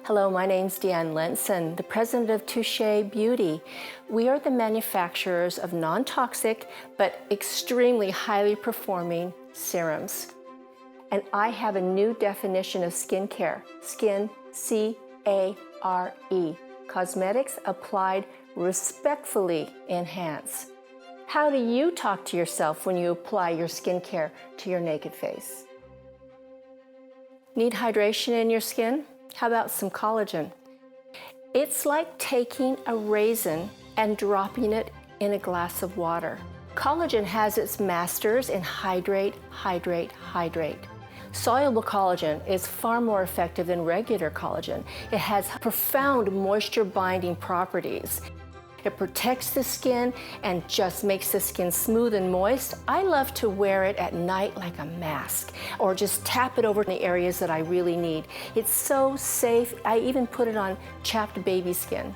Hello, my name's Deanne Lenson, the president of Touché Beauty. We are the manufacturers of non-toxic but extremely highly performing serums. And I have a new definition of skincare. Skin, C-A-R-E. Cosmetics applied respectfully enhance. How do you talk to yourself when you apply your skincare to your naked face? Need hydration in your skin? How about some collagen? It's like taking a raisin and dropping it in a glass of water. Collagen has its masters in hydrate, hydrate, hydrate. Soluble collagen is far more effective than regular collagen. It has profound moisture binding properties. It protects the skin and just makes the skin smooth and moist. I love to wear it at night like a mask, or just tap it over in the areas that I really need. It's so safe. I even put it on chapped baby skin.